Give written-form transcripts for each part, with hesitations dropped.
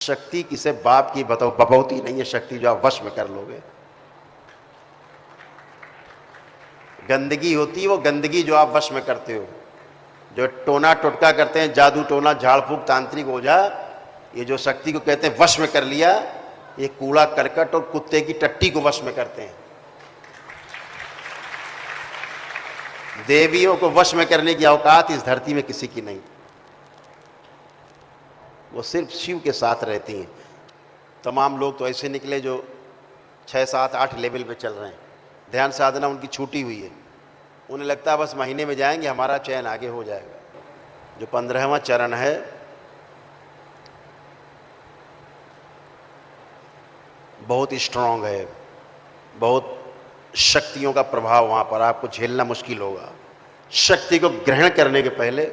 शक्ति किसे बाप की बपौती नहीं है, शक्ति जो आप वश में कर लोगे। गंदगी होती है वो गंदगी जो आप वश में करते हो। जो टोना टोटका करते हैं, जादू टोना झाड़ फूक तांत्रिक ओझा, ये जो शक्ति को कहते हैं वश में कर लिया, ये कूड़ा करकट और कुत्ते की टट्टी को वश में करते हैं। देवियों को वश में करने की औकात इस धरती में किसी की नहीं, वो सिर्फ शिव के साथ रहती हैं। तमाम लोग तो ऐसे निकले जो 6, 7, 8 लेवल पे चल रहे हैं, ध्यान साधना उनकी छूटी हुई है। उन्हें लगता है बस महीने में जाएंगे हमारा चयन आगे हो जाएगा। जो 15वां चरण है, बहुत स्ट्रांग है, बहुत शक्तियों का प्रभाव वहाँ पर आपको झेलना मुश्किल होगा। शक्ति को ग्रहण करने के पहले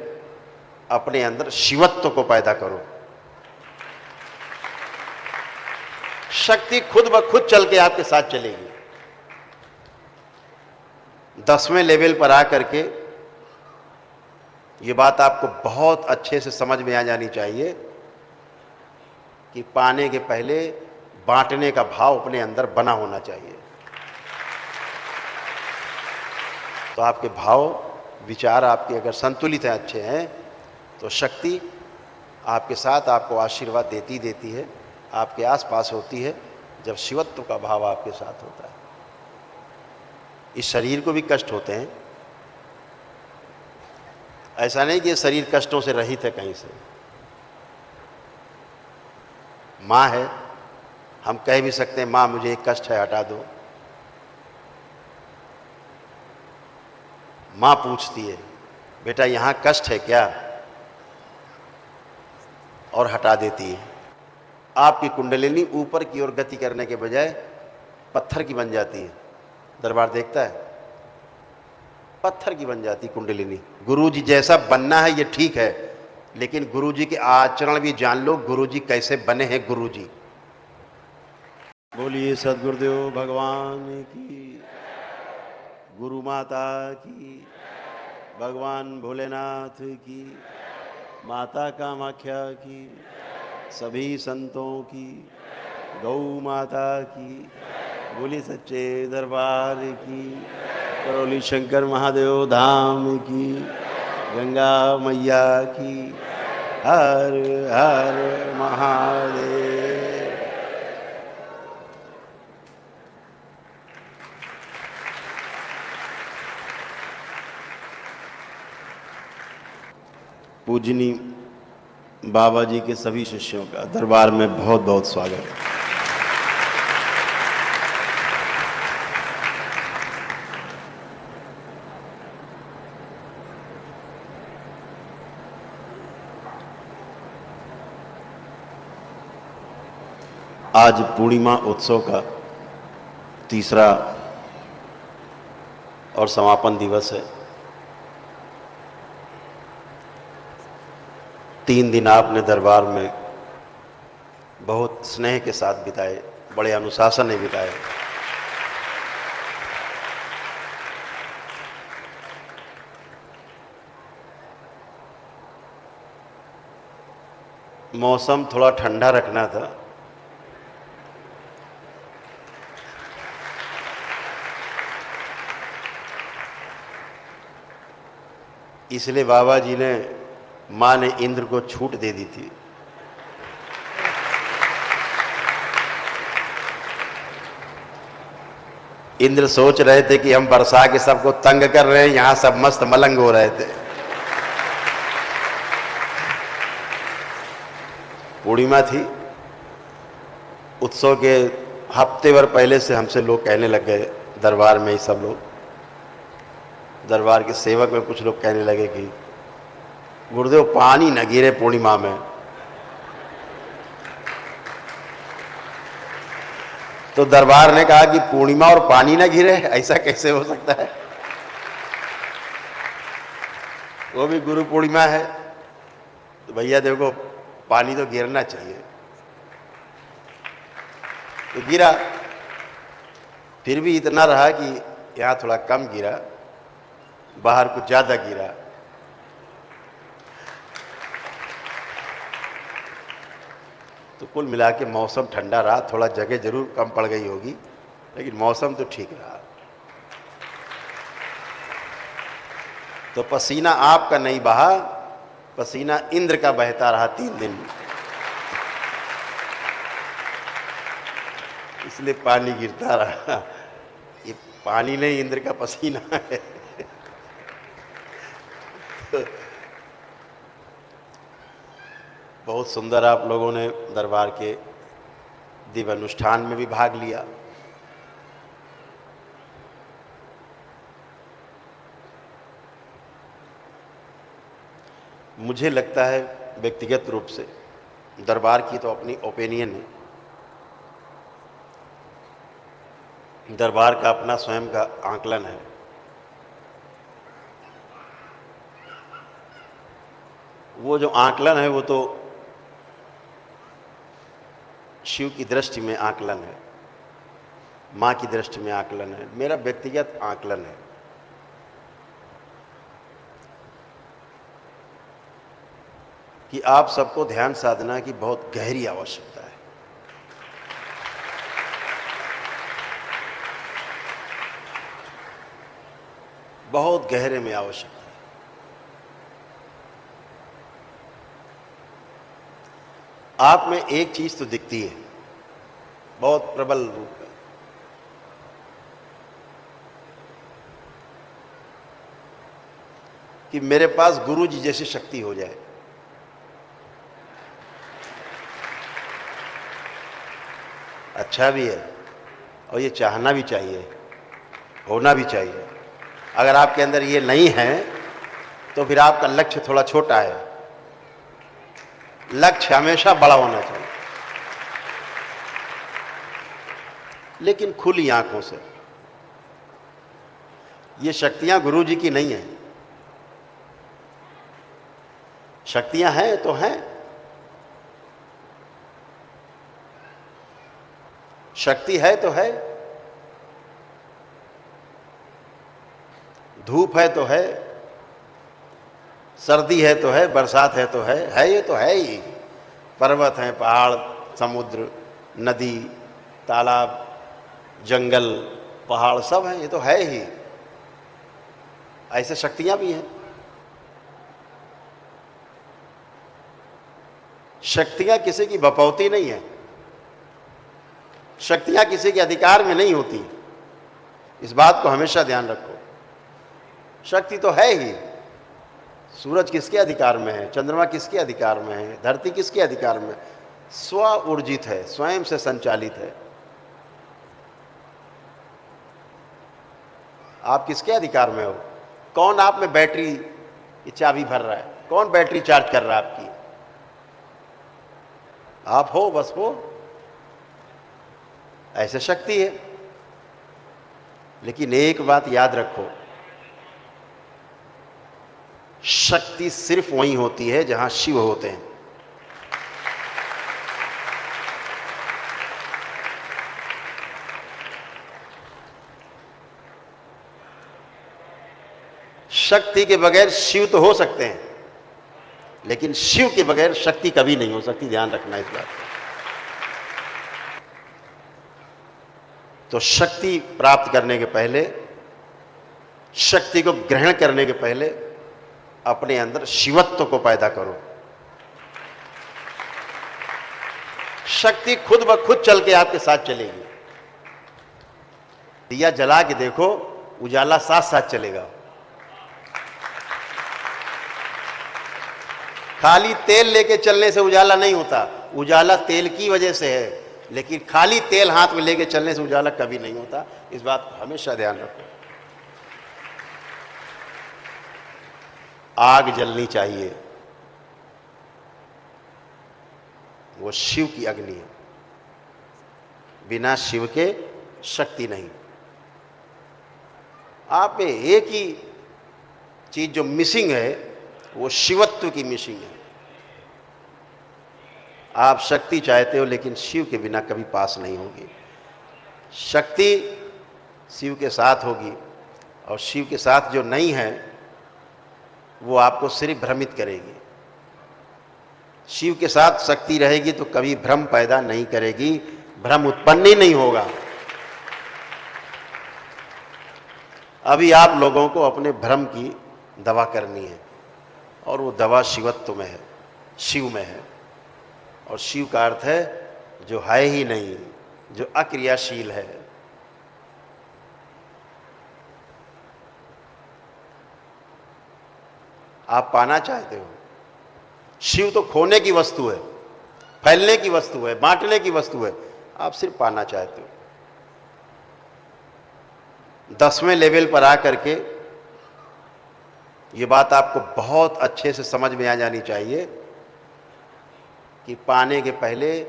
अपने अंदर शिवत्व को पैदा करो। शक्ति खुद ब खुद चल के आपके साथ चलेगी। 10वें लेवल पर आकर के ये बात आपको बहुत अच्छे से समझ में आ जानी चाहिए कि पाने के पहले बांटने का भाव अपने अंदर बना होना चाहिए। तो आपके भाव विचार आपके अगर संतुलित हैं, अच्छे हैं, तो शक्ति आपके साथ आपको आशीर्वाद देती है, आपके आसपास होती है। जब शिवत्व का भाव आपके साथ होता है, इस शरीर को भी कष्ट होते हैं, ऐसा नहीं कि ये शरीर कष्टों से रहित है कहीं से। माँ है, हम कह भी सकते हैं माँ मुझे एक कष्ट है हटा दो। माँ पूछती है बेटा यहाँ कष्ट है क्या, और हटा देती है। आपकी कुंडलिनी ऊपर की ओर गति करने के बजाय पत्थर की बन जाती है। दरबार देखता है, पत्थर की बन जाती कुंडलिनी। गुरुजी जैसा बनना है ये ठीक है, लेकिन गुरुजी के आचरण भी जान लो, गुरुजी कैसे बने हैं। गुरुजी बोलिए सद्गुरुदेव भगवान की, गुरु माता की, भगवान भोलेनाथ की, माता कामाख्या की, सभी संतों की, गौ माता की, बोली सच्चे दरबार की, करौली शंकर महादेव धाम की, गंगा मैया की, हर हर महादेव। पूजनी बाबा जी के सभी शिष्यों का दरबार में बहुत बहुत स्वागत है। आज पूर्णिमा उत्सव का तीसरा और समापन दिवस है। 3 दिन आपने दरबार में बहुत स्नेह के साथ बिताए, बड़े अनुशासन ने बिताए। मौसम थोड़ा ठंडा रखना था, इसलिए बाबा जी ने, माँ ने इंद्र को छूट दे दी थी। इंद्र सोच रहे थे कि हम बरसा के सबको तंग कर रहे हैं, यहां सब मस्त मलंग हो रहे थे। पूर्णिमा थी, उत्सव के हफ्ते भर पहले से हमसे लोग कहने लग गए, दरबार में ही सब लोग, दरबार के सेवक में कुछ लोग कहने लगे कि गुरुदेव पानी न गिरे पूर्णिमा में। तो दरबार ने कहा कि पूर्णिमा और पानी न गिरे, ऐसा कैसे हो सकता है, वो भी गुरु पूर्णिमा है। तो भैया देखो पानी तो गिरना चाहिए, तो गिरा। फिर भी इतना रहा कि यहाँ थोड़ा कम गिरा, बाहर कुछ ज़्यादा गिरा। तो कुल मिला के मौसम ठंडा रहा, थोड़ा जगह जरूर कम पड़ गई होगी, लेकिन मौसम तो ठीक रहा। तो पसीना आपका नहीं बहा, पसीना इंद्र का बहता रहा 3 दिन, इसलिए पानी गिरता रहा। ये पानी नहीं, इंद्र का पसीना है। तो बहुत सुंदर आप लोगों ने दरबार के दिव्य अनुष्ठान में भी भाग लिया। मुझे लगता है व्यक्तिगत रूप से, दरबार की तो अपनी ओपिनियन है, दरबार का अपना स्वयं का आकलन है। वो जो आकलन है वो तो शिव की दृष्टि में आकलन है, माँ की दृष्टि में आकलन है, मेरा व्यक्तिगत आकलन है। कि आप सबको ध्यान साधना की बहुत गहरी आवश्यकता है। बहुत गहरे में आवश्यकता है। आप में एक चीज तो दिखती है बहुत प्रबल रूप में, कि मेरे पास गुरु जी जैसी शक्ति हो जाए। अच्छा भी है और ये चाहना भी चाहिए, होना भी चाहिए। अगर आपके अंदर ये नहीं है तो फिर आपका लक्ष्य थोड़ा छोटा है। लक्ष्य हमेशा बड़ा होना चाहिए, लेकिन खुली आंखों से। ये शक्तियां गुरु जी की नहीं है, शक्तियां हैं तो हैं, शक्ति है तो है, धूप है तो है, सर्दी है तो है, बरसात है तो है ये तो है ही। पर्वत हैं, पहाड़, समुद्र, नदी, तालाब, जंगल, पहाड़ सब हैं, ये तो है ही। ऐसे शक्तियां भी हैं। शक्तियां किसी की बपौती नहीं है, शक्तियां किसी के अधिकार में नहीं होती। इस बात को हमेशा ध्यान रखो। शक्ति तो है ही। सूरज किसके अधिकार में है, चंद्रमा किसके अधिकार में है, धरती किसके अधिकार में? स्व ऊर्जित है, स्वयं से संचालित है। आप किसके अधिकार में हो? कौन आप में बैटरी की चाबी भर रहा है? कौन बैटरी चार्ज कर रहा है आपकी? आप हो, बस हो। ऐसे शक्ति है। लेकिन एक बात याद रखो, शक्ति सिर्फ वहीं होती है जहां शिव होते हैं। शक्ति के बगैर शिव तो हो सकते हैं, लेकिन शिव के बगैर शक्ति कभी नहीं हो सकती। ध्यान रखना इस बात का। तो शक्ति प्राप्त करने के पहले, शक्ति को ग्रहण करने के पहले अपने अंदर शिवत्व को पैदा करो। शक्ति खुद ब खुद चल के आपके साथ चलेगी। दिया जला के देखो, उजाला साथ साथ चलेगा। खाली तेल लेके चलने से उजाला नहीं होता, उजाला तेल की वजह से है। लेकिन खाली तेल हाथ में लेके चलने से उजाला कभी नहीं होता। इस बात को हमेशा ध्यान रखो। आग जलनी चाहिए, वो शिव की अग्नि है। बिना शिव के शक्ति नहीं। आप में एक ही चीज जो मिसिंग है, वो शिवत्व की मिसिंग है। आप शक्ति चाहते हो, लेकिन शिव के बिना कभी पास नहीं होगी। शक्ति शिव के साथ होगी, और शिव के साथ जो नहीं है वो आपको सिर्फ भ्रमित करेगी। शिव के साथ शक्ति रहेगी तो कभी भ्रम पैदा नहीं करेगी, भ्रम उत्पन्न ही नहीं होगा। अभी आप लोगों को अपने भ्रम की दवा करनी है, और वो दवा शिवत्व में है, शिव में है। और शिव का अर्थ है जो है ही नहीं, जो अक्रियाशील है। आप पाना चाहते हो, शिव तो खोने की वस्तु है, फैलने की वस्तु है, बांटने की वस्तु है, आप सिर्फ पाना चाहते हो। 10वें लेवल पर आकर के ये बात आपको बहुत अच्छे से समझ में आ जानी चाहिए कि पाने के पहले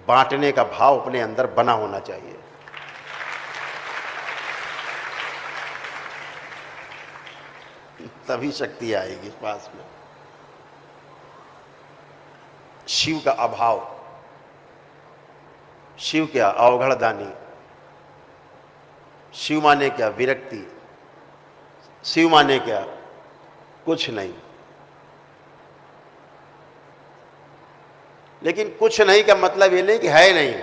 बांटने का भाव अपने अंदर बना होना चाहिए। तभी शक्ति आएगी पास में। शिव का अभाव, शिव क्या अवघड़दानी, शिव माने क्या विरक्ति, शिव माने क्या कुछ नहीं। लेकिन कुछ नहीं का मतलब ये नहीं कि है नहीं,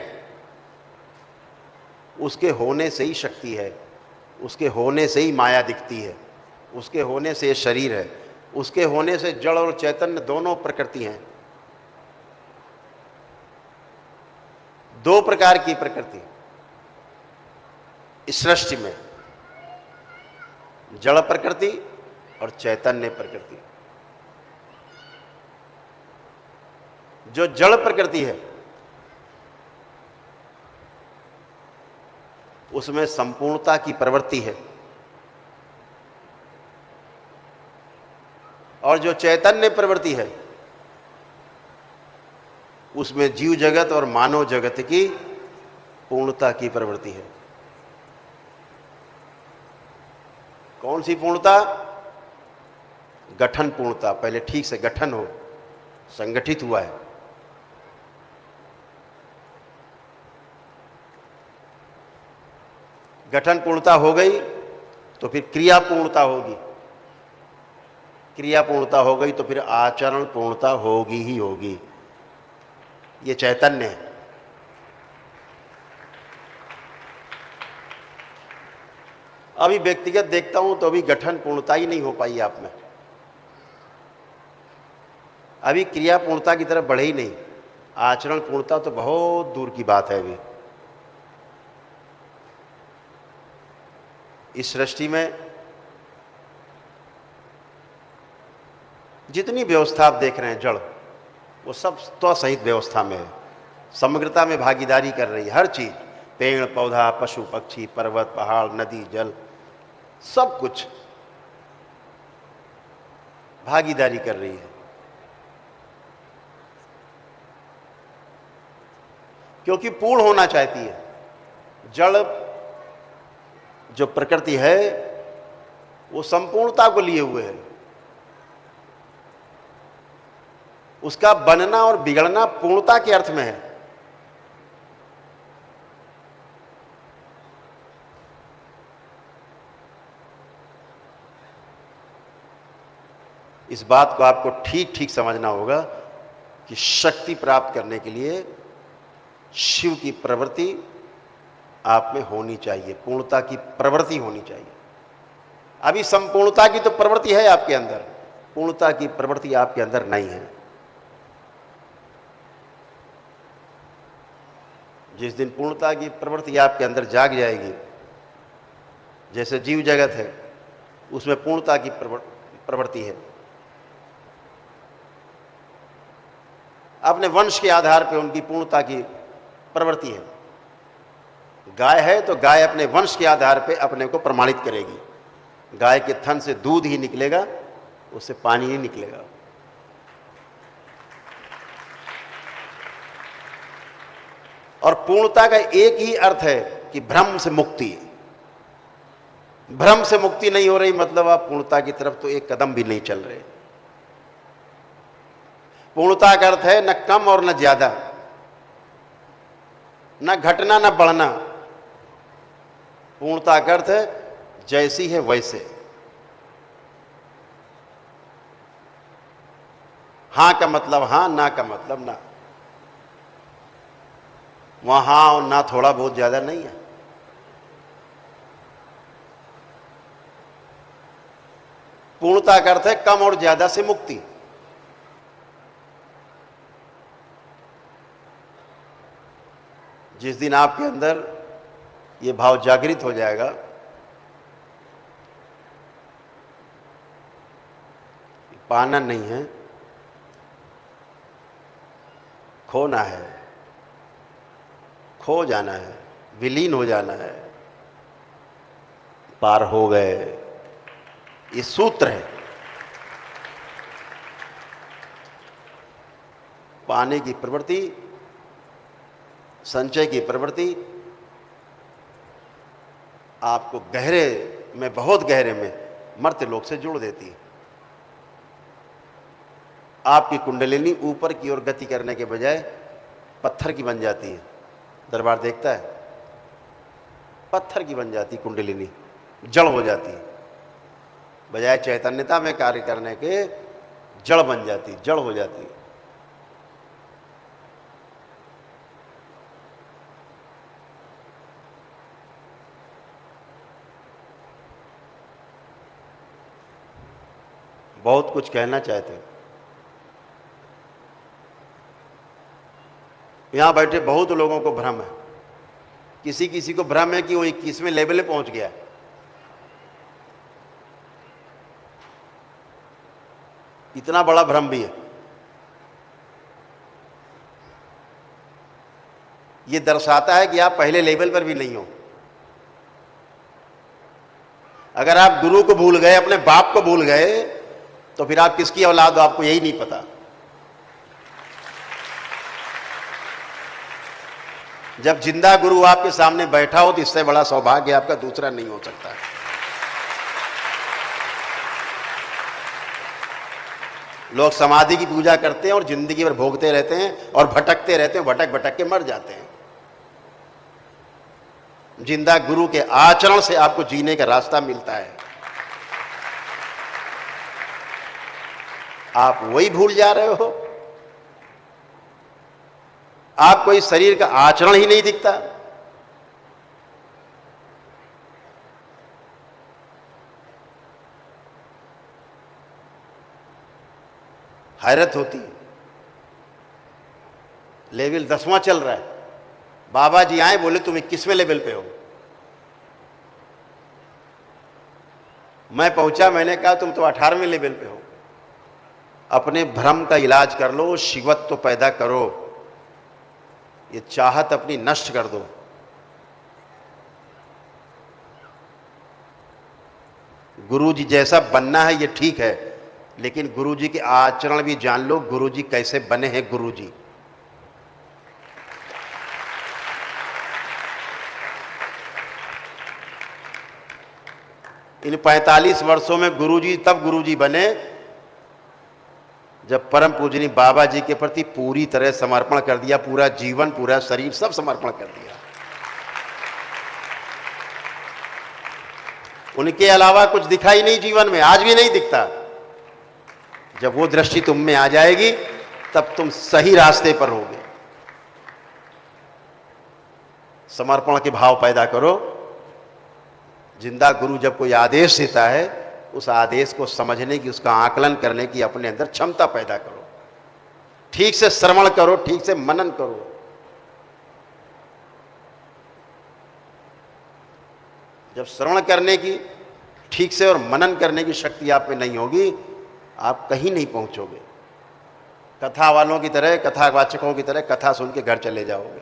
उसके होने से ही शक्ति है, उसके होने से ही माया दिखती है, उसके होने से शरीर है, उसके होने से जड़ और चैतन्य दोनों प्रकृति हैं। दो प्रकार की प्रकृति इस सृष्टि में, जड़ प्रकृति और चैतन्य प्रकृति। जो जड़ प्रकृति है उसमें संपूर्णता की प्रवृत्ति है, और जो चैतन्य प्रवृत्ति है उसमें जीव जगत और मानव जगत की पूर्णता की प्रवृत्ति है। कौन सी पूर्णता? गठन पूर्णता। पहले ठीक से गठन हो, संगठित हुआ है। गठन पूर्णता हो गई तो फिर क्रिया पूर्णता होगी, क्रिया पूर्णता हो गई तो फिर आचरण पूर्णता होगी ही होगी। ये चैतन्य है। अभी व्यक्तिगत देखता हूं तो अभी गठन पूर्णता ही नहीं हो पाई आप में, अभी क्रिया पूर्णता की तरफ बढ़े ही नहीं। आचरण पूर्णता तो बहुत दूर की बात है। अभी इस सृष्टि में जितनी व्यवस्था आप देख रहे हैं जड़, वो सब स्वसहित व्यवस्था में है, समग्रता में भागीदारी कर रही है। हर चीज, पेड़ पौधा, पशु पक्षी, पर्वत पहाड़, नदी जल, सब कुछ भागीदारी कर रही है। क्योंकि पूर्ण होना चाहती है। जड़ जो प्रकृति है वो संपूर्णता को लिए हुए है। उसका बनना और बिगड़ना पूर्णता के अर्थ में है। इस बात को आपको ठीक ठीक समझना होगा कि शक्ति प्राप्त करने के लिए शिव की प्रवृत्ति आप में होनी चाहिए, पूर्णता की प्रवृत्ति होनी चाहिए। अभी संपूर्णता की तो प्रवृत्ति है आपके अंदर, पूर्णता की प्रवृत्ति आपके अंदर नहीं है। जिस दिन पूर्णता की प्रवृत्ति आपके अंदर जाग जाएगी, जैसे जीव जगत है उसमें पूर्णता की प्रवृत्ति है, अपने वंश के आधार पर उनकी पूर्णता की प्रवृत्ति है। गाय है तो गाय अपने वंश के आधार पर अपने को प्रमाणित करेगी। गाय के थन से दूध ही निकलेगा, उससे पानी ही निकलेगा। और पूर्णता का एक ही अर्थ है कि भ्रम से मुक्ति। भ्रम से मुक्ति नहीं हो रही मतलब आप पूर्णता की तरफ तो एक कदम भी नहीं चल रहे। पूर्णता का अर्थ है न कम और न ज्यादा, न घटना न बढ़ना। पूर्णता का अर्थ है जैसी है वैसे। हाँ का मतलब हाँ, ना का मतलब ना। वहां हाँ और ना थोड़ा बहुत ज्यादा नहीं है। पूर्णता का अर्थ है कम और ज्यादा से मुक्ति। जिस दिन आपके अंदर ये भाव जागृत हो जाएगा, पाना नहीं है, खोना है, खो जाना है, विलीन हो जाना है, पार हो गए, ये सूत्र है। पाने की प्रवृत्ति, संचय की प्रवृत्ति आपको गहरे में, बहुत गहरे में मर्त्य लोक से जोड़ देती है। आपकी कुंडलिनी ऊपर की ओर गति करने के बजाय पत्थर की बन जाती है। दरबार देखता है, पत्थर की बन जाती कुंडलिनी, जड़ हो जाती है। बजाय चैतन्यता में कार्य करने के जड़ बन जाती, जड़ हो जाती है। बहुत कुछ कहना चाहते हैं। यहां बैठे बहुत लोगों को भ्रम है, किसी किसी को भ्रम है कि वो 21वें लेवल पे पहुंच गया है। इतना बड़ा भ्रम भी है। ये दर्शाता है कि आप पहले लेवल पर भी नहीं हो। अगर आप गुरु को भूल गए, अपने बाप को भूल गए, तो फिर आप किसकी औलाद हो आपको यही नहीं पता। जब जिंदा गुरु आपके सामने बैठा हो तो इससे बड़ा सौभाग्य आपका दूसरा नहीं हो सकता। लोग समाधि की पूजा करते हैं और जिंदगी भर भोगते रहते हैं और भटकते रहते हैं, भटक भटक के मर जाते हैं। जिंदा गुरु के आचरण से आपको जीने का रास्ता मिलता है। आप वही भूल जा रहे हो। आपको इस शरीर का आचरण ही नहीं दिखता। हैरत होती है। लेवल 10वां चल रहा है, बाबा जी आए, बोले तुम 21वें लेवल पे हो। मैं पहुंचा, मैंने कहा तुम तो 18वें लेवल पे हो। अपने भ्रम का इलाज कर लो, शिवत्व तो पैदा करो, ये चाहत अपनी नष्ट कर दो। गुरुजी जैसा बनना है ये ठीक है, लेकिन गुरुजी के आचरण भी जान लो, गुरुजी कैसे बने हैं। गुरुजी इन 45 वर्षों में गुरुजी तब गुरुजी बने जब परम पूजनी बाबा जी के प्रति पूरी तरह समर्पण कर दिया, पूरा जीवन, पूरा शरीर सब समर्पण कर दिया। उनके अलावा कुछ दिखाई नहीं जीवन में, आज भी नहीं दिखता। जब वो दृष्टि तुम में आ जाएगी तब तुम सही रास्ते पर होगे। समर्पण के भाव पैदा करो। जिंदा गुरु जब कोई आदेश देता है, उस आदेश को समझने की, उसका आकलन करने की अपने अंदर क्षमता पैदा करो। ठीक से श्रवण करो, ठीक से मनन करो। जब श्रवण करने की ठीक से और मनन करने की शक्ति आप में नहीं होगी, आप कहीं नहीं पहुंचोगे। कथा वालों की तरह, कथावाचकों की तरह कथा सुन के घर चले जाओगे।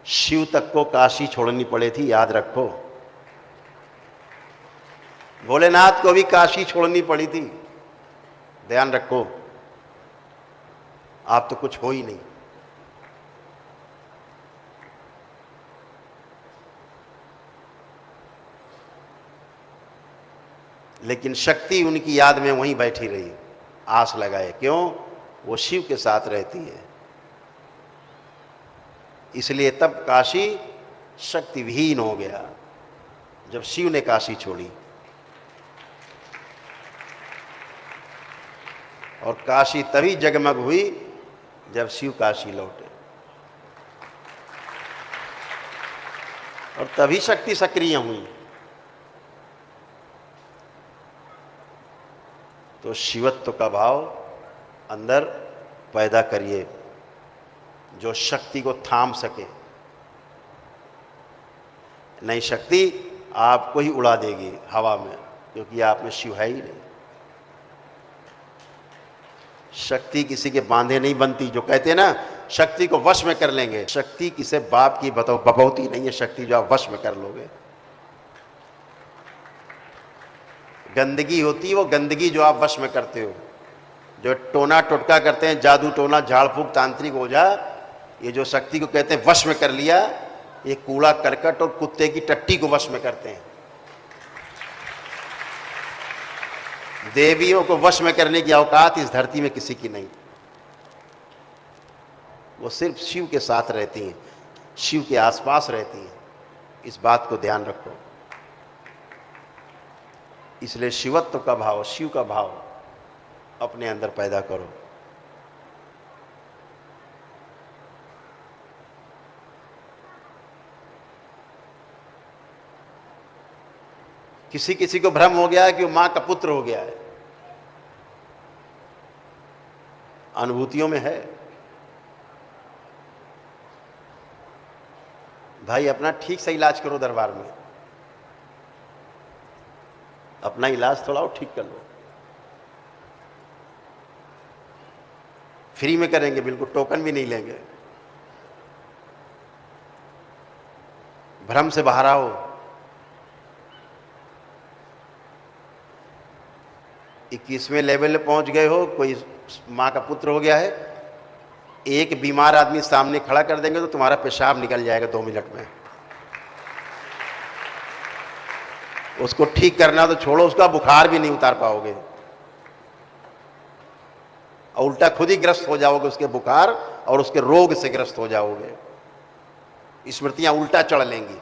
शिव तक को काशी छोड़नी पड़ी थी, याद रखो। भोलेनाथ को भी काशी छोड़नी पड़ी थी, ध्यान रखो। आप तो कुछ हो ही नहीं। लेकिन शक्ति उनकी याद में वहीं बैठी रही, आस लगाए। क्यों? वो शिव के साथ रहती है। इसलिए तब काशी शक्ति विहीन हो गया जब शिव ने काशी छोड़ी, और काशी तभी जगमग हुई जब शिव काशी लौटे, और तभी शक्ति सक्रिय हुई। तो शिवत्व का भाव अंदर पैदा करिए जो शक्ति को थाम सके। नहीं, शक्ति आपको ही उड़ा देगी हवा में, क्योंकि आप में शिव है ही नहीं। शक्ति किसी के बांधे नहीं बनती। जो कहते हैं ना शक्ति को वश में कर लेंगे, शक्ति किसे बाप की बपौती नहीं है। शक्ति जो आप वश में कर लोगे, गंदगी होती है वो गंदगी जो आप वश में करते हो। जो टोना टोटका करते हैं, जादू टोना झाड़ फूक तांत्रिक ओझा, ये जो शक्ति को कहते हैं वश में कर लिया, ये कूड़ा करकट और कुत्ते की टट्टी को वश में करते हैं। देवियों को वश में करने की औकात इस धरती में किसी की नहीं। वो सिर्फ शिव के साथ रहती हैं, शिव के आसपास रहती हैं। इस बात को ध्यान रखो। इसलिए शिवत्व का भाव, शिव का भाव अपने अंदर पैदा करो। किसी किसी को भ्रम हो गया है कि वो मां का पुत्र हो गया है। अनुभूतियों में है। भाई अपना ठीक से इलाज करो दरबार में, अपना इलाज थोड़ा और ठीक कर लो। फ्री में करेंगे, बिल्कुल टोकन भी नहीं लेंगे। भ्रम से बाहर आओ। 21वें लेवल पे पहुंच गए हो, कोई माँ का पुत्र हो गया है, एक बीमार आदमी सामने खड़ा कर देंगे तो तुम्हारा पेशाब निकल जाएगा 2 मिनट में। उसको ठीक करना तो छोड़ो, उसका बुखार भी नहीं उतार पाओगे, और उल्टा खुद ही ग्रस्त हो जाओगे उसके बुखार और उसके रोग से ग्रस्त हो जाओगे। स्मृतियां उल्टा चढ़ लेंगी।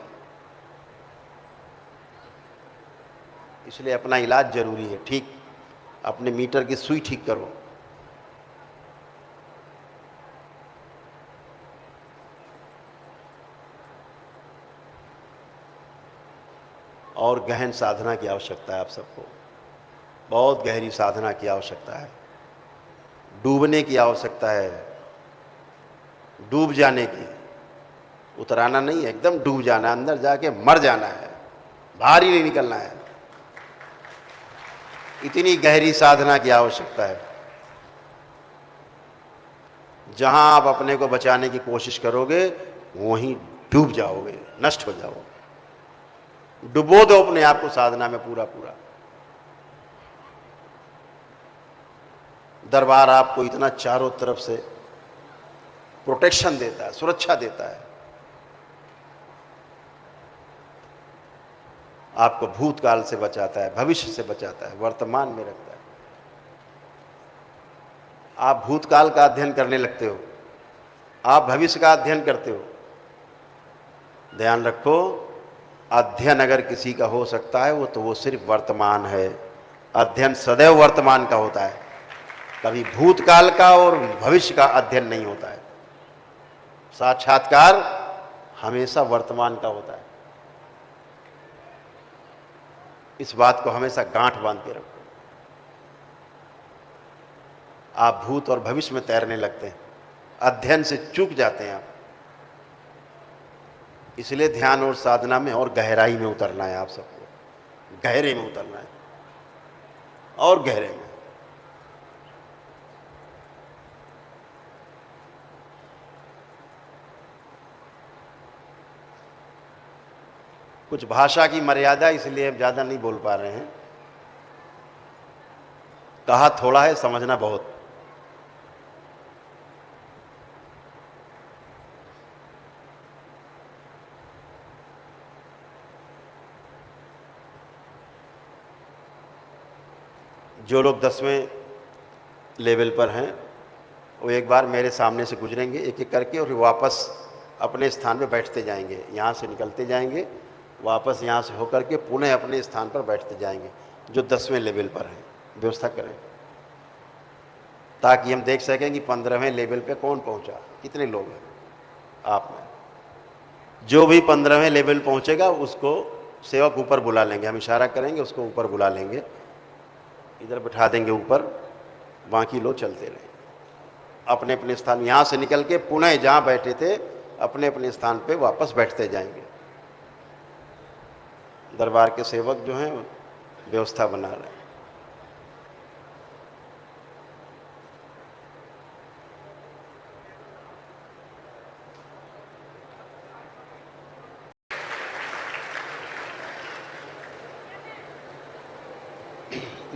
इसलिए अपना इलाज जरूरी है। ठीक अपने मीटर की सुई ठीक करो। और गहन साधना की आवश्यकता है आप सबको, बहुत गहरी साधना की आवश्यकता है। डूबने की आवश्यकता है, डूब जाने की। उतराना नहीं है, एकदम डूब जाना, अंदर जाके मर जाना है, बाहर ही नहीं निकलना है। इतनी गहरी साधना की आवश्यकता है। जहां आप अपने को बचाने की कोशिश करोगे वहीं डूब जाओगे, नष्ट हो जाओगे। डुबो दो अपने आप को साधना में पूरा पूरा। दरबार आपको इतना चारों तरफ से प्रोटेक्शन देता है, सुरक्षा देता है। आपको भूतकाल से बचाता है, भविष्य से बचाता है, वर्तमान में रखता है। आप भूतकाल का अध्ययन करने लगते हो, आप भविष्य का अध्ययन करते हो। ध्यान रखो, अध्ययन अगर किसी का हो सकता है वो तो वो सिर्फ वर्तमान है। अध्ययन सदैव वर्तमान का होता है, कभी भूतकाल का और भविष्य का अध्ययन नहीं होता है। साक्षात्कार हमेशा वर्तमान का होता है। इस बात को हमेशा गांठ बांध के रखो। आप भूत और भविष्य में तैरने लगते हैं, अध्ययन से चूक जाते हैं आप। इसलिए ध्यान और साधना में और गहराई में उतरना है आप सबको, गहरे में उतरना है और गहरे में। कुछ भाषा की मर्यादा, इसलिए हम ज़्यादा नहीं बोल पा रहे हैं। कहा थोड़ा है, समझना बहुत। जो लोग 10वें लेवल पर हैं वो एक बार मेरे सामने से गुजरेंगे एक एक करके, और वापस अपने स्थान पे बैठते जाएंगे, यहाँ से निकलते जाएंगे, वापस यहाँ से होकर के पुनः अपने स्थान पर बैठते जाएंगे जो 10वें लेवल पर है। व्यवस्था करें ताकि हम देख सकें कि 15वें लेवल पे कौन पहुंचा, कितने लोग हैं आप में। जो भी 15वें लेवल पहुंचेगा उसको सेवक ऊपर बुला लेंगे, हम इशारा करेंगे उसको ऊपर बुला लेंगे, इधर बिठा देंगे ऊपर, बाकी लोग चलते रहेंगे अपने अपने स्थान। यहाँ से निकल के पुनः जहाँ बैठे थे अपने अपने स्थान पे वापस बैठते जाएंगे। दरबार के सेवक जो हैं व्यवस्था बना रहे हैं।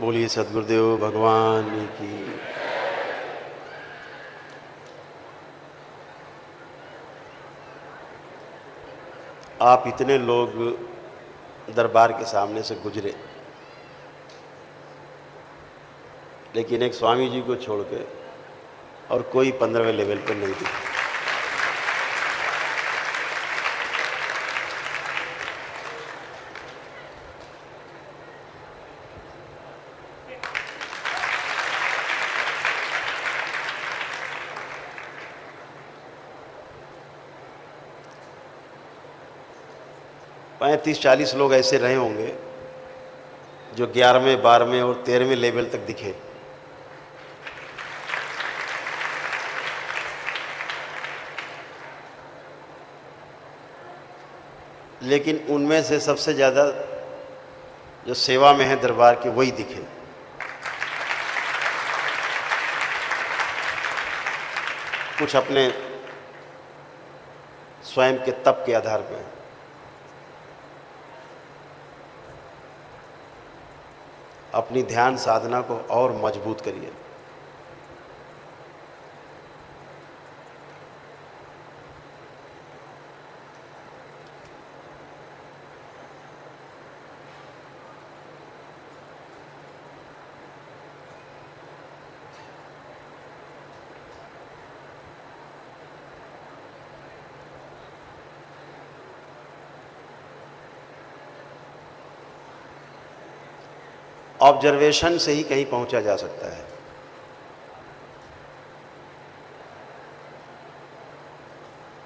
बोलिए सद्गुरुदेव भगवान की। आप इतने लोग दरबार के सामने से गुजरे, लेकिन एक स्वामी जी को छोड़ के और कोई 15वें लेवल पर नहीं दिखा। पैंतीस 40 लोग ऐसे रहे होंगे जो 11वें 12वें और 13वें लेवल तक दिखे। लेकिन उनमें से सबसे ज़्यादा जो सेवा में है दरबार के वही दिखे। कुछ अपने स्वयं के तप के आधार पर, अपनी ध्यान साधना को और मजबूत करिए। ऑब्जर्वेशन से ही कहीं पहुंचा जा सकता है।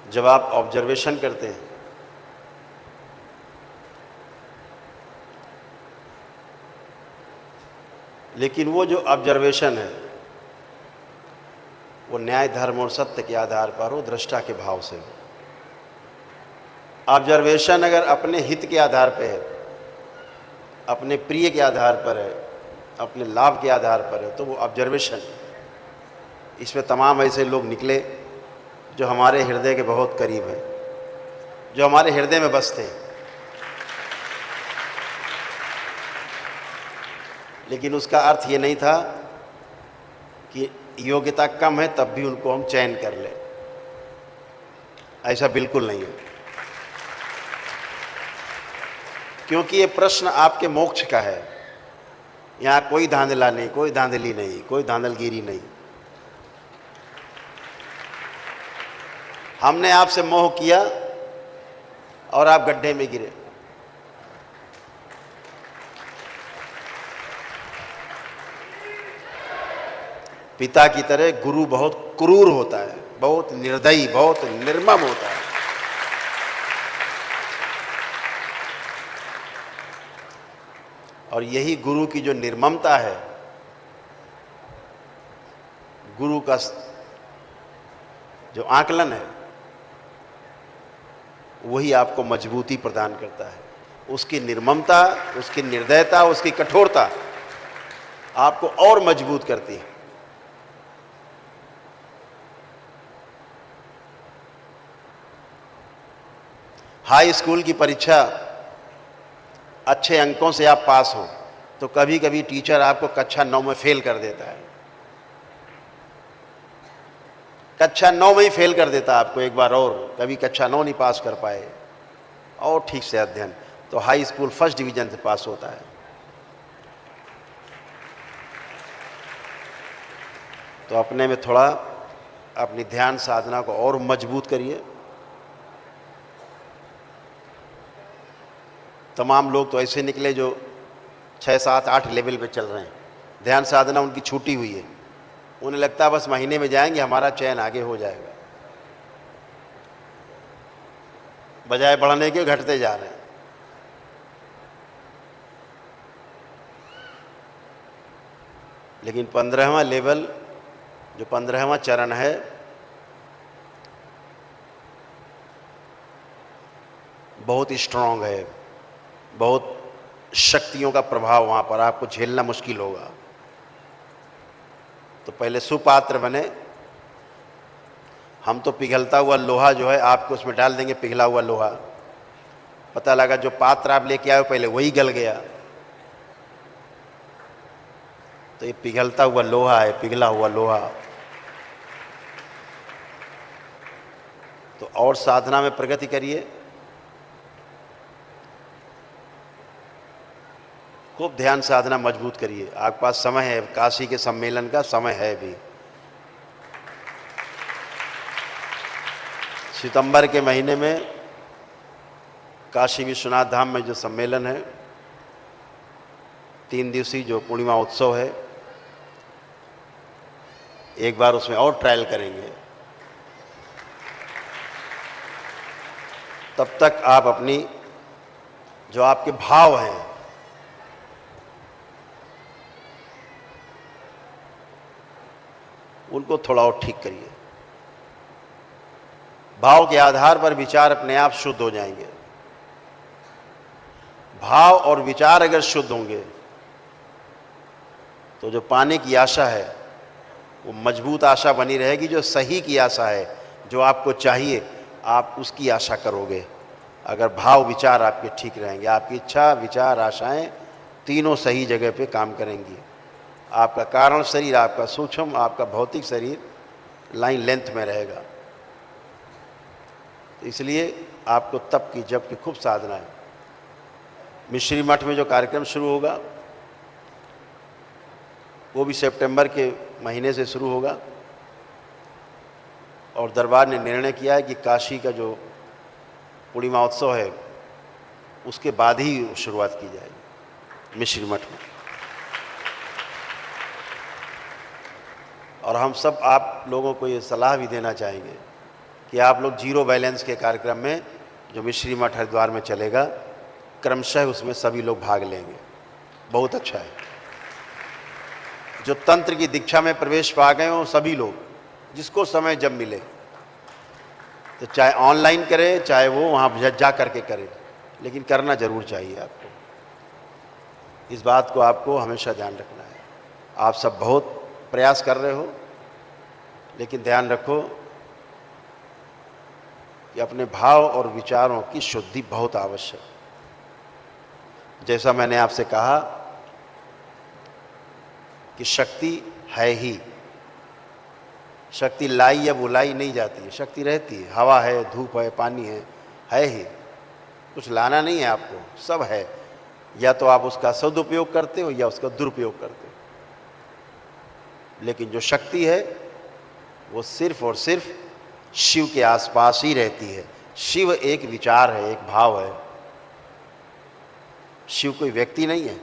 जब आप ऑब्जर्वेशन करते हैं लेकिन वो जो ऑब्जर्वेशन है वो न्याय धर्म और सत्य के आधार पर हो, दृष्टा के भाव से हो। ऑब्जर्वेशन अगर अपने हित के आधार पर है, अपने प्रिय के आधार पर है, अपने लाभ के आधार पर है, तो वो ऑब्जर्वेशन। इसमें तमाम ऐसे लोग निकले जो हमारे हृदय के बहुत करीब हैं, जो हमारे हृदय में बसते हैं, लेकिन उसका अर्थ ये नहीं था कि योग्यता कम है तब भी उनको हम चयन कर लें। ऐसा बिल्कुल नहीं है, क्योंकि ये प्रश्न आपके मोक्ष का है। यहाँ कोई धांधला नहीं, कोई धांधली नहीं, कोई धांधलगिरी नहीं। हमने आपसे मोह किया और आप गड्ढे में गिरे। पिता की तरह गुरु बहुत क्रूर होता है, बहुत निर्दयी, बहुत निर्मम होता है। और यही गुरु की जो निर्ममता है, गुरु का जो आकलन है, वही आपको मजबूती प्रदान करता है। उसकी निर्ममता, उसकी निर्दयता, उसकी कठोरता आपको और मजबूत करती है। हाई स्कूल की परीक्षा अच्छे अंकों से आप पास हो तो कभी कभी टीचर आपको कक्षा 9 में फेल कर देता है। कक्षा 9 में ही फेल कर देता आपको एक बार, और कभी कक्षा 9 नहीं पास कर पाए और ठीक से अध्ययन, तो हाई स्कूल फर्स्ट डिवीजन से पास होता है। तो अपने में थोड़ा अपनी ध्यान साधना को और मजबूत करिए, तमाम लोग तो ऐसे निकले जो 6, 7, 8 लेवल पे चल रहे हैं, ध्यान साधना उनकी छूटी हुई है, उन्हें लगता है बस महीने में जाएंगे हमारा चयन आगे हो जाएगा, बजाय बढ़ने के घटते जा रहे हैं। लेकिन 15वां लेवल, जो 15वां चरण है, बहुत स्ट्रांग है, बहुत शक्तियों का प्रभाव वहाँ पर आपको झेलना मुश्किल होगा। तो पहले सुपात्र बने। हम तो पिघलता हुआ लोहा जो है आपको उसमें डाल देंगे, पिघला हुआ लोहा, पता लगा जो पात्र आप लेके आए पहले वही गल गया। तो ये पिघलता हुआ लोहा है, पिघला हुआ लोहा। तो और साधना में प्रगति करिए, खूब ध्यान साधना मजबूत करिए। आपके पास समय है, काशी के सम्मेलन का समय है भी। सितंबर के महीने में काशी विश्वनाथ धाम में जो सम्मेलन है, 3 दिवसीय जो पूर्णिमा उत्सव है, एक बार उसमें और ट्रायल करेंगे। तब तक आप अपनी जो आपके भाव हैं, उनको थोड़ा और ठीक करिए। भाव के आधार पर विचार अपने आप शुद्ध हो जाएंगे। भाव और विचार अगर शुद्ध होंगे तो जो पाने की आशा है वो मजबूत आशा बनी रहेगी। जो सही की आशा है, जो आपको चाहिए, आप उसकी आशा करोगे अगर भाव विचार आपके ठीक रहेंगे। आपकी इच्छा, विचार, आशाएं तीनों सही जगह पे काम करेंगी। आपका कारण शरीर, आपका सूक्ष्म, आपका भौतिक शरीर लाइन लेंथ में रहेगा। तो इसलिए आपको तप की, जप की खूब साधना है। मिश्री मठ में जो कार्यक्रम शुरू होगा वो भी सितंबर के महीने से शुरू होगा, और दरबार ने निर्णय किया है कि काशी का जो पूर्णिमा उत्सव है उसके बाद ही शुरुआत की जाएगी मिश्री मठ में। और हम सब आप लोगों को ये सलाह भी देना चाहेंगे कि आप लोग जीरो बैलेंस के कार्यक्रम में जो मिश्री मठ हरिद्वार में चलेगा, क्रमशः उसमें सभी लोग भाग लेंगे। बहुत अच्छा है। जो तंत्र की दीक्षा में प्रवेश पा गए हों सभी लोग, जिसको समय जब मिले, तो चाहे ऑनलाइन करे, चाहे वो वहाँ जा करके करे, लेकिन करना जरूर चाहिए आपको। इस बात को आपको हमेशा ध्यान रखना है। आप सब बहुत प्रयास कर रहे हो, लेकिन ध्यान रखो कि अपने भाव और विचारों की शुद्धि बहुत आवश्यक। जैसा मैंने आपसे कहा कि शक्ति है ही, शक्ति लाई या बुलाई नहीं जाती है, शक्ति रहती है। हवा है, धूप है, पानी है ही। कुछ लाना नहीं है आपको, सब है। या तो आप उसका सदुपयोग करते हो या उसका दुरुपयोग करते हो। लेकिन जो शक्ति है वो सिर्फ और सिर्फ शिव के आसपास ही रहती है। शिव एक विचार है, एक भाव है। शिव कोई व्यक्ति नहीं है,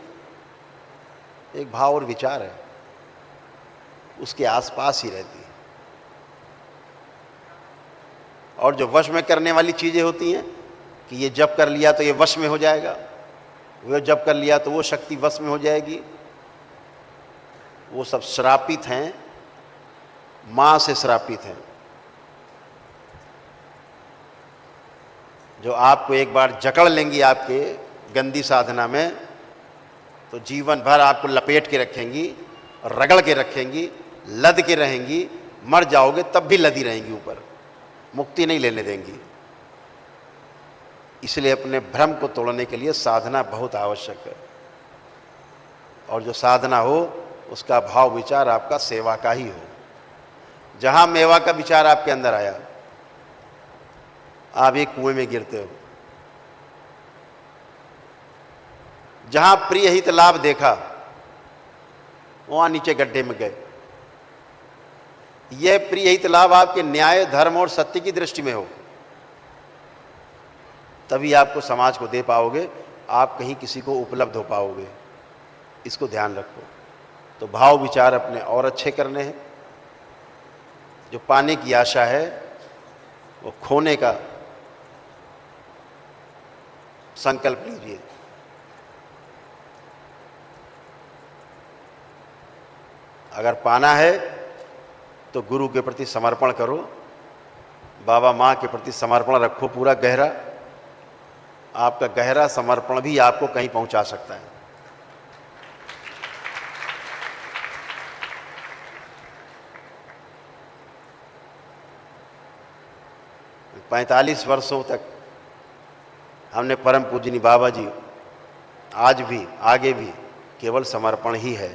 एक भाव और विचार है, उसके आसपास ही रहती है। और जो वश में करने वाली चीजें होती हैं कि ये जप कर लिया तो ये वश में हो जाएगा, वो जप कर लिया तो वो शक्ति वश में हो जाएगी, वो सब श्रापित हैं, मां से श्रापित हैं। जो आपको एक बार जकड़ लेंगी आपके गंदी साधना में, तो जीवन भर आपको लपेट के रखेंगी, रगड़ के रखेंगी, लद के रहेंगी। मर जाओगे तब भी लदी रहेंगी ऊपर, मुक्ति नहीं लेने देंगी। इसलिए अपने भ्रम को तोड़ने के लिए साधना बहुत आवश्यक है। और जो साधना हो उसका भाव विचार आपका सेवा का ही हो। जहां मेवा का विचार आपके अंदर आया, आप एक कुएं में गिरते हो। जहां प्रिय हित लाभ देखा, वहां नीचे गड्ढे में गए। यह प्रिय हित लाभ आपके न्याय, धर्म और सत्य की दृष्टि में हो, तभी आपको समाज को दे पाओगे। आप कहीं किसी को उपलब्ध हो पाओगे। इसको ध्यान रखो। तो भाव विचार अपने और अच्छे करने हैं। जो पाने की आशा है वो खोने का संकल्प लीजिए। अगर पाना है तो गुरु के प्रति समर्पण करो, बाबा माँ के प्रति समर्पण रखो पूरा गहरा। आपका गहरा समर्पण भी आपको कहीं पहुंचा सकता है। पैंतालीस वर्षों तक हमने परम पूजनी बाबा जी, आज भी आगे भी केवल समर्पण ही है।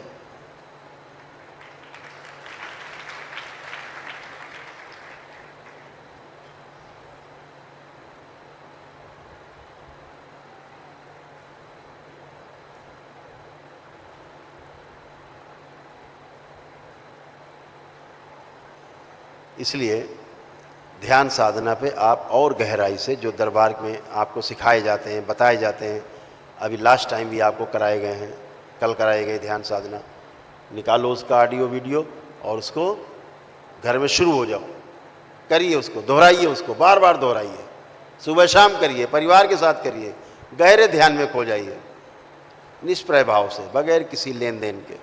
इसलिए ध्यान साधना पे आप और गहराई से, जो दरबार में आपको सिखाए जाते हैं, बताए जाते हैं, अभी लास्ट टाइम भी आपको कराए गए हैं, कल कराए गए ध्यान साधना, निकालो उसका ऑडियो वीडियो और उसको घर में शुरू हो जाओ, करिए, उसको दोहराइए, उसको बार बार दोहराइए, सुबह शाम करिए, परिवार के साथ करिए, गहरे ध्यान में खो जाइए, निष्प्रय भाव से, बगैर किसी लेन देन के।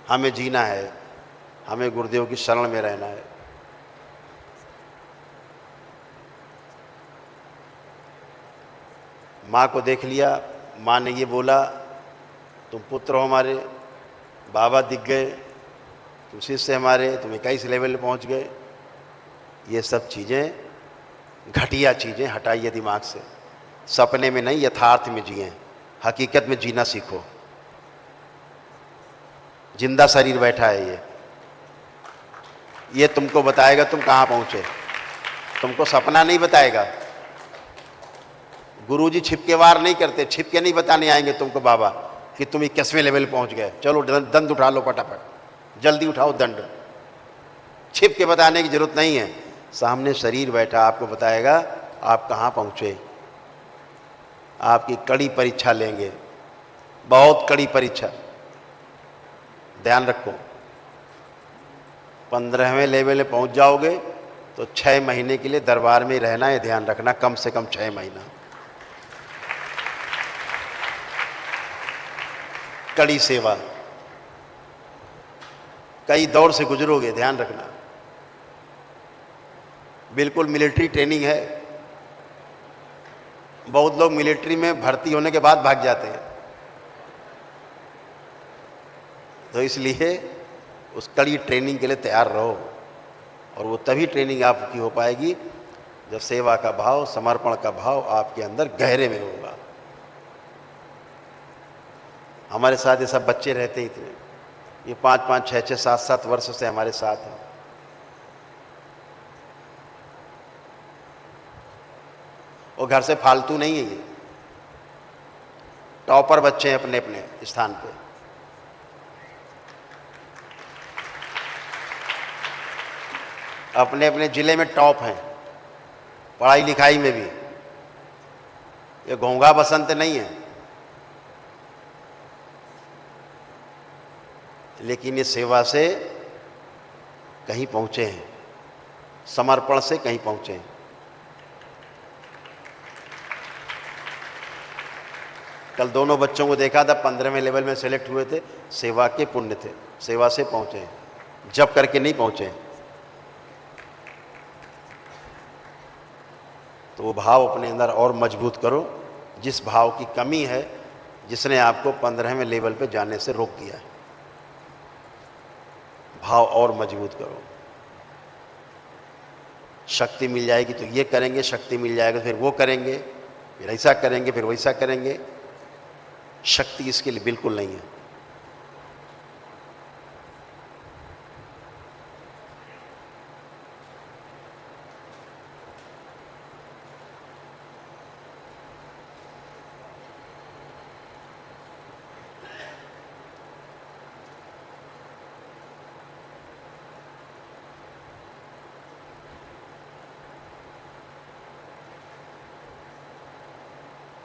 हमें जीना है, हमें गुरुदेव की शरण में रहना है। माँ को देख लिया, माँ ने ये बोला तुम पुत्र हो हमारे, बाबा दिख गए, तुम शिष्य हमारे, तुम 21 लेवल पे पहुँच गए। ये सब चीज़ें, घटिया चीज़ें हटाइए दिमाग से। सपने में नहीं, यथार्थ में जिए, हकीकत में जीना सीखो। जिंदा शरीर बैठा है, ये तुमको बताएगा तुम कहाँ पहुँचे, तुमको सपना नहीं बताएगा। गुरुजी छिपके वार नहीं करते, छिपके नहीं बताने आएंगे तुमको बाबा कि तुम 21वें लेवल पहुँच गए, चलो दंड उठा लो, फटाफट जल्दी उठाओ दंड। छिप के बताने की जरूरत नहीं है, सामने शरीर बैठा आपको बताएगा आप कहाँ पहुँचे। आपकी कड़ी परीक्षा लेंगे, बहुत कड़ी परीक्षा, ध्यान रखो। 15वें लेवल में पहुंच जाओगे तो 6 महीने के लिए दरबार में रहना है, ध्यान रखना, कम से कम 6 महीना कड़ी सेवा, कई दौर से गुजरोगे, ध्यान रखना। बिल्कुल मिलिट्री ट्रेनिंग है। बहुत लोग मिलिट्री में भर्ती होने के बाद भाग जाते हैं, तो इसलिए उस कड़ी ट्रेनिंग के लिए तैयार रहो। और वो तभी ट्रेनिंग आपकी हो पाएगी जब सेवा का भाव, समर्पण का भाव आपके अंदर गहरे में होगा। हमारे साथ ये सब बच्चे रहते ही थे, ये 5-5, 6-6, 7-7 वर्ष से हमारे साथ हैं। वो घर से फालतू नहीं है, ये टॉपर बच्चे हैं अपने अपने स्थान पे। अपने अपने जिले में टॉप हैं, पढ़ाई लिखाई में भी। ये घोंघा बसंत नहीं है, लेकिन ये सेवा से कहीं पहुंचे हैं, समर्पण से कहीं पहुंचे हैं। कल दोनों बच्चों को देखा था, 15वें लेवल में सेलेक्ट हुए थे, सेवा के पुण्य थे, सेवा से पहुंचे हैं, जब करके नहीं पहुंचे हैं। तो वो भाव अपने अंदर और मजबूत करो, जिस भाव की कमी है, जिसने आपको 15वें लेवल पे जाने से रोक दिया है। भाव और मजबूत करो। शक्ति मिल जाएगी तो ये करेंगे, शक्ति मिल जाएगा फिर वो करेंगे, फिर ऐसा करेंगे, फिर वैसा करेंगे। शक्ति इसके लिए बिल्कुल नहीं है।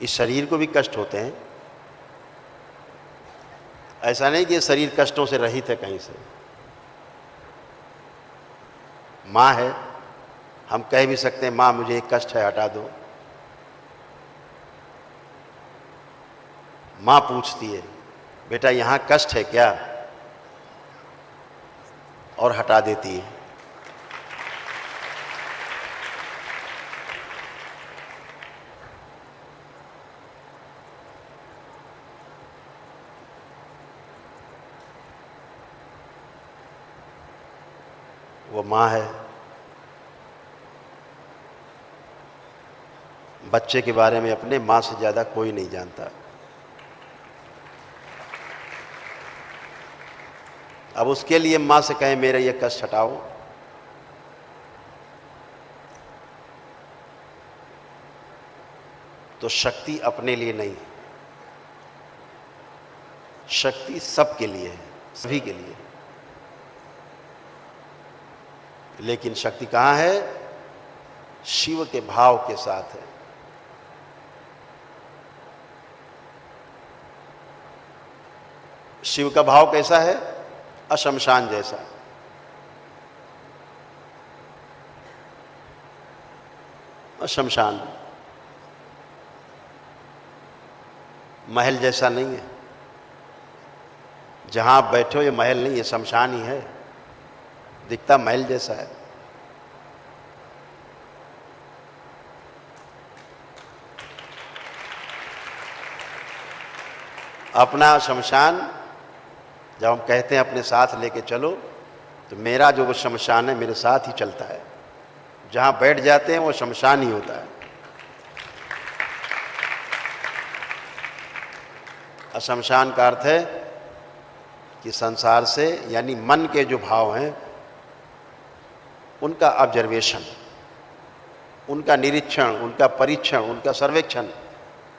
इस शरीर को भी कष्ट होते हैं। ऐसा नहीं कि ये शरीर कष्टों से रहित है कहीं से। माँ है, हम कह भी सकते हैं माँ मुझे एक कष्ट है हटा दो। माँ पूछती है बेटा यहाँ कष्ट है क्या, और हटा देती है। वो माँ है। बच्चे के बारे में अपने माँ से ज़्यादा कोई नहीं जानता। अब उसके लिए माँ से कहें मेरा ये कष्ट हटाओ, तो शक्ति अपने लिए नहीं, शक्ति सबके लिए है, सभी के लिए। लेकिन शक्ति कहाँ है? शिव के भाव के साथ है। शिव का भाव कैसा है? अशमशान जैसा। अशमशान, महल जैसा नहीं है। जहां आप बैठे हो ये महल नहीं, ये शमशान ही है। दिखता महल जैसा है। अपना शमशान जब हम कहते हैं अपने साथ लेके चलो, तो मेरा जो वो शमशान है मेरे साथ ही चलता है। जहां बैठ जाते हैं वो शमशान ही होता है। अशमशान का अर्थ है कि संसार से, यानी मन के जो भाव हैं उनका ऑब्जर्वेशन, उनका निरीक्षण, उनका परीक्षण, उनका सर्वेक्षण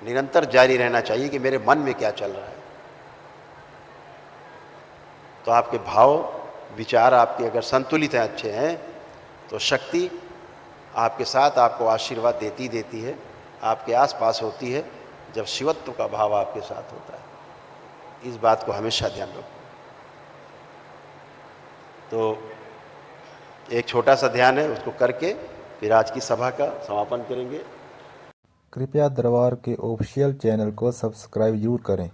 निरंतर जारी रहना चाहिए कि मेरे मन में क्या चल रहा है। तो आपके भाव विचार आपके अगर संतुलित हैं, अच्छे हैं, तो शक्ति आपके साथ आपको आशीर्वाद देती है, आपके आसपास होती है जब शिवत्व का भाव आपके साथ होता है। इस बात को हमेशा ध्यान रखो। तो एक छोटा सा ध्यान है, उसको करके फिर आज की सभा का समापन करेंगे। कृपया दरबार के ऑफिशियल चैनल को सब्सक्राइब जरूर करें।